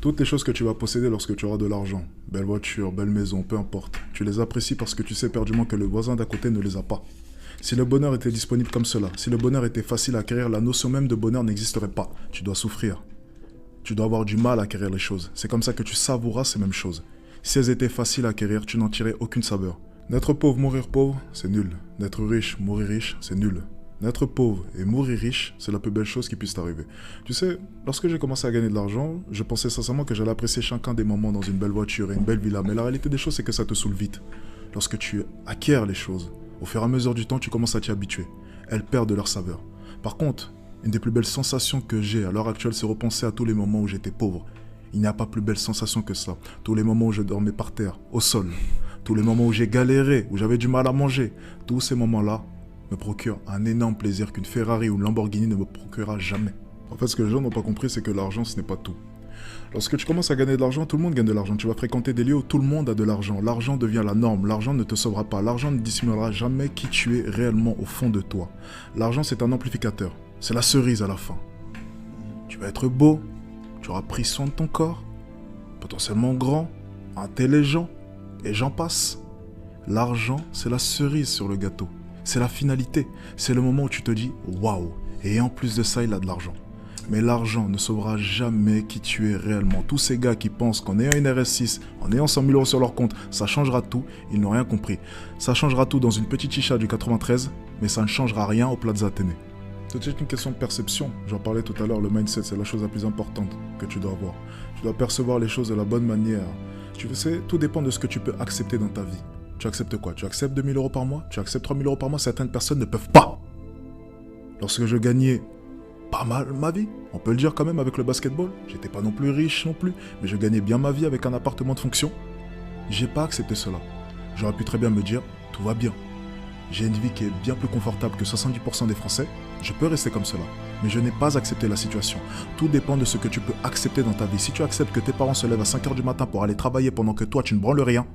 Toutes les choses que tu vas posséder lorsque tu auras de l'argent, belle voiture, belle maison, peu importe, tu les apprécies parce que tu sais perdument que le voisin d'à côté ne les a pas. Si le bonheur était disponible comme cela, si le bonheur était facile à acquérir, la notion même de bonheur n'existerait pas. Tu dois souffrir. Tu dois avoir du mal à acquérir les choses. C'est comme ça que tu savouras ces mêmes choses. Si elles étaient faciles à acquérir, tu n'en tirais aucune saveur. Naître pauvre, mourir pauvre, c'est nul. Naître riche, mourir riche, c'est nul. Naître pauvre et mourir riche, c'est la plus belle chose qui puisse t'arriver. Tu sais, lorsque j'ai commencé à gagner de l'argent, je pensais sincèrement que j'allais apprécier chacun des moments dans une belle voiture et une belle villa. Mais la réalité des choses, c'est que ça te saoule vite. Lorsque tu acquiers les choses, au fur et à mesure du temps, tu commences à t'y habituer. Elles perdent leur saveur. Par contre, une des plus belles sensations que j'ai à l'heure actuelle, c'est repenser à tous les moments où j'étais pauvre. Il n'y a pas plus belle sensation que ça. Tous les moments où je dormais par terre, au sol. Tous les moments où j'ai galéré, où j'avais du mal à manger. Tous ces moments-là me procurent un énorme plaisir qu'une Ferrari ou une Lamborghini ne me procurera jamais. En fait, ce que les gens n'ont pas compris, c'est que l'argent, ce n'est pas tout. Lorsque tu commences à gagner de l'argent, tout le monde gagne de l'argent. Tu vas fréquenter des lieux où tout le monde a de l'argent. L'argent devient la norme. L'argent ne te sauvera pas. L'argent ne dissimulera jamais qui tu es réellement au fond de toi. L'argent, c'est un amplificateur. C'est la cerise à la fin. Tu vas être beau. Tu auras pris soin de ton corps. Potentiellement grand, intelligent. Et j'en passe. L'argent, c'est la cerise sur le gâteau. C'est la finalité. C'est le moment où tu te dis « Waouh !» Et en plus de ça, il a de l'argent. Mais l'argent ne sauvera jamais qui tu es réellement. Tous ces gars qui pensent qu'en ayant une RS6, en ayant 100 000 euros sur leur compte, ça changera tout, ils n'ont rien compris. Ça changera tout dans une petite chicha du 93, mais ça ne changera rien au Plaza Athénée. C'est une question de perception. J'en parlais tout à l'heure, le mindset, c'est la chose la plus importante que tu dois avoir. Tu dois percevoir les choses de la bonne manière. Tu sais, tout dépend de ce que tu peux accepter dans ta vie. Tu acceptes quoi? Tu acceptes 2 000 euros par mois? Tu acceptes 3 000 euros par mois? Certaines personnes ne peuvent pas. Lorsque je gagnais pas mal ma vie, on peut le dire quand même avec le basketball. J'étais pas non plus riche non plus, mais je gagnais bien ma vie avec un appartement de fonction. J'ai pas accepté cela. J'aurais pu très bien me dire, tout va bien. J'ai une vie qui est bien plus confortable que 70% des Français. Je peux rester comme cela. Mais je n'ai pas accepté la situation. Tout dépend de ce que tu peux accepter dans ta vie. Si tu acceptes que tes parents se lèvent à 5 h du matin pour aller travailler pendant que toi tu ne branles rien,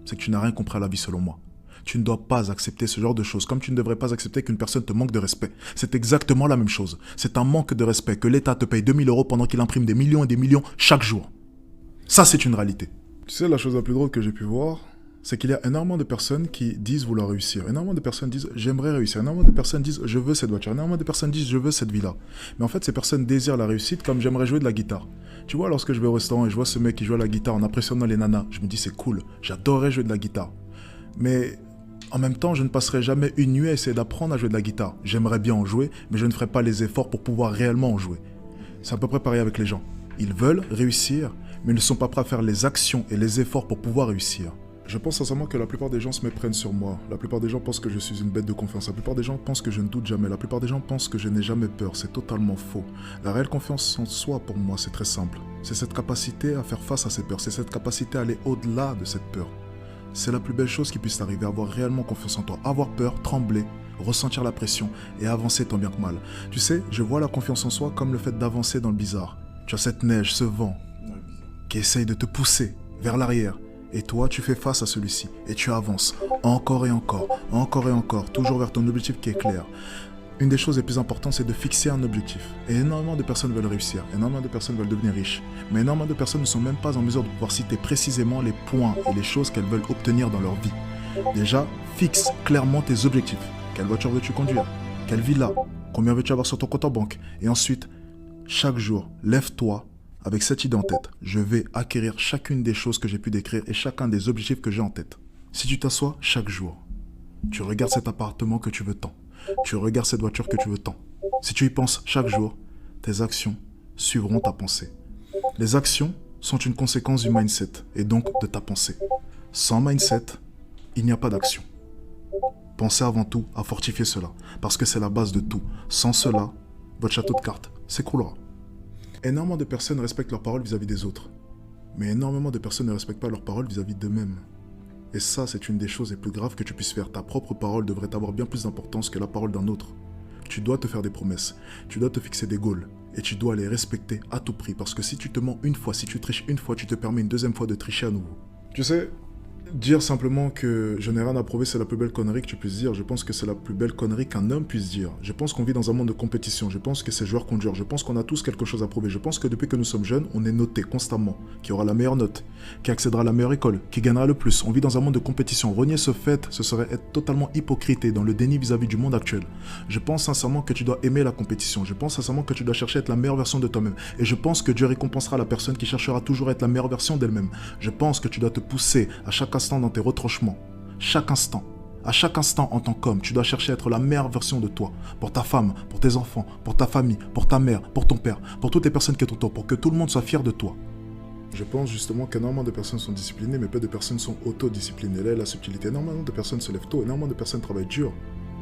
c'est que tu n'as rien compris à la vie selon moi. Tu ne dois pas accepter ce genre de choses, comme tu ne devrais pas accepter qu'une personne te manque de respect. C'est exactement la même chose. C'est un manque de respect que l'État te paye 2 000 euros pendant qu'il imprime des millions et des millions chaque jour. Ça, c'est une réalité. Tu sais, la chose la plus drôle que j'ai pu voir, c'est qu'il y a énormément de personnes qui disent vouloir réussir. Énormément de personnes disent j'aimerais réussir. Énormément de personnes disent je veux cette voiture. Énormément de personnes disent je veux cette villa. Mais en fait, ces personnes désirent la réussite comme j'aimerais jouer de la guitare. Tu vois, lorsque je vais au restaurant et je vois ce mec qui joue à la guitare en impressionnant les nanas, je me dis c'est cool, j'adorerais jouer de la guitare. Mais en même temps, je ne passerai jamais une nuit à essayer d'apprendre à jouer de la guitare. J'aimerais bien en jouer, mais je ne ferai pas les efforts pour pouvoir réellement en jouer. C'est à peu près pareil avec les gens. Ils veulent réussir, mais ils ne sont pas prêts à faire les actions et les efforts pour pouvoir réussir. Je pense sincèrement que la plupart des gens se méprennent sur moi. La plupart des gens pensent que je suis une bête de confiance. La plupart des gens pensent que je ne doute jamais. La plupart des gens pensent que je n'ai jamais peur. C'est totalement faux. La réelle confiance en soi, pour moi, c'est très simple. C'est cette capacité à faire face à ces peurs. C'est cette capacité à aller au-delà de cette peur. C'est la plus belle chose qui puisse t'arriver, avoir réellement confiance en toi. Avoir peur, trembler, ressentir la pression et avancer tant bien que mal. Tu sais, je vois la confiance en soi comme le fait d'avancer dans le bizarre. Tu as cette neige, ce vent qui essaye de te pousser vers l'arrière. Et toi, tu fais face à celui-ci. Et tu avances encore et encore, encore et encore, toujours vers ton objectif qui est clair. Une des choses les plus importantes, c'est de fixer un objectif. Et énormément de personnes veulent réussir, énormément de personnes veulent devenir riches. Mais énormément de personnes ne sont même pas en mesure de pouvoir citer précisément les points et les choses qu'elles veulent obtenir dans leur vie. Déjà, fixe clairement tes objectifs. Quelle voiture veux-tu conduire? Quelle villa? Combien veux-tu avoir sur ton compte en banque? Et ensuite, chaque jour, lève-toi avec cette idée en tête. Je vais acquérir chacune des choses que j'ai pu décrire et chacun des objectifs que j'ai en tête. Si tu t'assois chaque jour, tu regardes cet appartement que tu veux tant. Tu regardes cette voiture que tu veux tant. Si tu y penses chaque jour, tes actions suivront ta pensée. Les actions sont une conséquence du mindset et donc de ta pensée. Sans mindset, il n'y a pas d'action. Pensez avant tout à fortifier cela, parce que c'est la base de tout. Sans cela, votre château de cartes s'écroulera. Énormément de personnes respectent leurs paroles vis-à-vis des autres, mais énormément de personnes ne respectent pas leurs paroles vis-à-vis d'eux-mêmes. Et ça, c'est une des choses les plus graves que tu puisses faire. Ta propre parole devrait avoir bien plus d'importance que la parole d'un autre. Tu dois te faire des promesses, tu dois te fixer des goals, et tu dois les respecter à tout prix, parce que si tu te mens une fois, si tu triches une fois, tu te permets une deuxième fois de tricher à nouveau. Tu sais, Dire simplement que je n'ai rien à prouver, c'est la plus belle connerie que tu puisses dire. Je pense que c'est la plus belle connerie qu'un homme puisse dire. Je pense qu'on vit dans un monde de compétition. Je pense que c'est joueur contre joueur. Je pense qu'on a tous quelque chose à prouver. Je pense que depuis que nous sommes jeunes, on est noté constamment. Qui aura la meilleure note, qui accédera à la meilleure école, qui gagnera le plus. On vit dans un monde de compétition. Renier ce fait, ce serait être totalement hypocrite et dans le déni vis-à-vis du monde actuel. Je pense sincèrement que tu dois aimer la compétition. Je pense sincèrement que tu dois chercher à être la meilleure version de toi-même. Et je pense que Dieu récompensera la personne qui cherchera toujours à être la meilleure version d'elle-même. Je pense que tu dois te pousser à chaque instant dans tes retranchements. Chaque instant. À chaque instant en tant qu'homme, tu dois chercher à être la meilleure version de toi. Pour ta femme, pour tes enfants, pour ta famille, pour ta mère, pour ton père, pour toutes les personnes qui t'entourent, pour que tout le monde soit fier de toi. Je pense justement qu'énormément de personnes sont disciplinées, mais peu de personnes sont autodisciplinées. Là est la subtilité. Énormément de personnes se lèvent tôt, énormément de personnes travaillent dur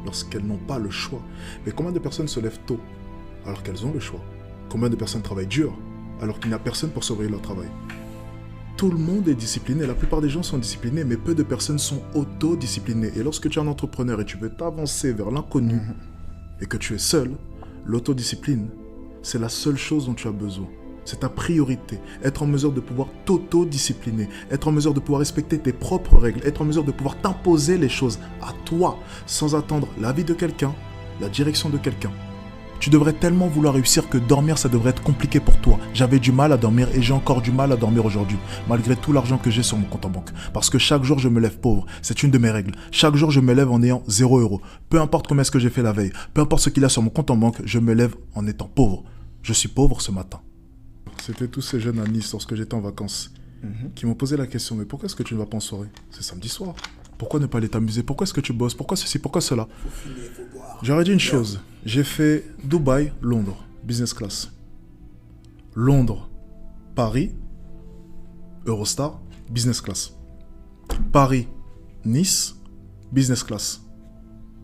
lorsqu'elles n'ont pas le choix. Mais combien de personnes se lèvent tôt alors qu'elles ont le choix? Combien de personnes travaillent dur alors qu'il n'y a personne pour surveiller leur travail? Tout le monde est discipliné, la plupart des gens sont disciplinés, mais peu de personnes sont autodisciplinées. Et lorsque tu es un entrepreneur et tu veux t'avancer vers l'inconnu et que tu es seul, l'autodiscipline, c'est la seule chose dont tu as besoin. C'est ta priorité. Être en mesure de pouvoir t'autodiscipliner, être en mesure de pouvoir respecter tes propres règles, être en mesure de pouvoir t'imposer les choses à toi, sans attendre l'avis de quelqu'un, la direction de quelqu'un. Tu devrais tellement vouloir réussir que dormir, ça devrait être compliqué pour toi. J'avais du mal à dormir et j'ai encore du mal à dormir aujourd'hui, malgré tout l'argent que j'ai sur mon compte en banque. Parce que chaque jour, je me lève pauvre. C'est une de mes règles. Chaque jour, je me lève en ayant 0 €. Peu importe combien est-ce que j'ai fait la veille, peu importe ce qu'il y a sur mon compte en banque, je me lève en étant pauvre. Je suis pauvre ce matin. C'était tous ces jeunes à Nice lorsque j'étais en vacances qui m'ont posé la question, mais pourquoi est-ce que tu ne vas pas en soirée? C'est samedi soir. Pourquoi ne pas aller t'amuser? Pourquoi est-ce que tu bosses? Pourquoi ceci? Pourquoi cela? J'aurais dit une chose. J'ai fait Dubaï, Londres, business class. Londres, Paris, Eurostar, business class. Paris, Nice, business class.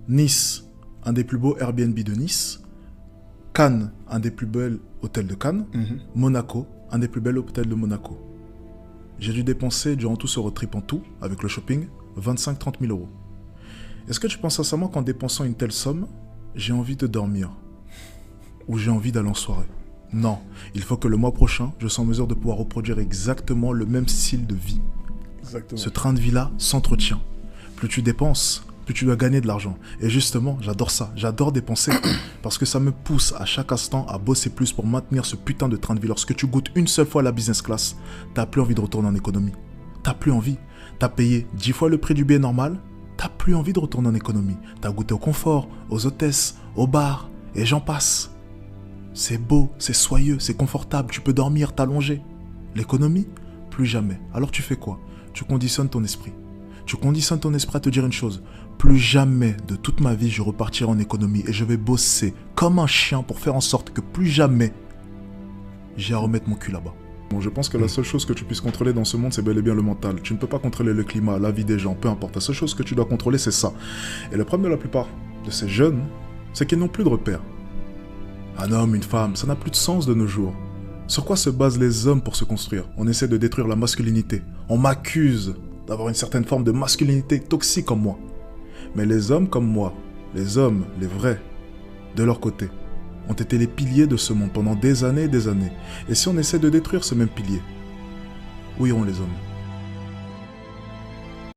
Nice, un des plus beaux Airbnb de Nice. Cannes, un des plus beaux hôtels de Cannes. Monaco, un des plus bels hôtels de Monaco. J'ai dû dépenser durant tout ce road trip en tout, avec le shopping, 25-30 000 €. Est-ce que tu penses sincèrement qu'en dépensant une telle somme, j'ai envie de dormir? Ou j'ai envie d'aller en soirée? Non, il faut que le mois prochain, je sois en mesure de pouvoir reproduire exactement le même style de vie. Exactement. Ce train de vie-là s'entretient. Plus tu dépenses, plus tu dois gagner de l'argent. Et justement, j'adore ça. J'adore dépenser parce que ça me pousse à chaque instant à bosser plus pour maintenir ce putain de train de vie. Lorsque tu goûtes une seule fois la business class, t'as plus envie de retourner en économie. T'as plus envie. T'as payé 10 fois le prix du billet normal, t'as plus envie de retourner en économie. T'as goûté au confort, aux hôtesses, aux bars, et j'en passe. C'est beau, c'est soyeux, c'est confortable, tu peux dormir, t'allonger. L'économie, plus jamais. Alors tu fais quoi? Tu conditionnes ton esprit. Tu conditionnes ton esprit à te dire une chose. Plus jamais de toute ma vie je repartirai en économie et je vais bosser comme un chien pour faire en sorte que plus jamais j'ai à remettre mon cul là-bas. Bon, je pense que la seule chose que tu puisses contrôler dans ce monde, c'est bel et bien le mental. Tu ne peux pas contrôler le climat, la vie des gens, peu importe. La seule chose que tu dois contrôler, c'est ça. Et le problème de la plupart de ces jeunes, c'est qu'ils n'ont plus de repères. Un homme, une femme, ça n'a plus de sens de nos jours. Sur quoi se basent les hommes pour se construire? On essaie de détruire la masculinité. On m'accuse d'avoir une certaine forme de masculinité toxique comme moi. Mais les hommes comme moi, les hommes, les vrais, de leur côté, ont été les piliers de ce monde pendant des années et des années. Et si on essaie de détruire ce même pilier, où iront les hommes?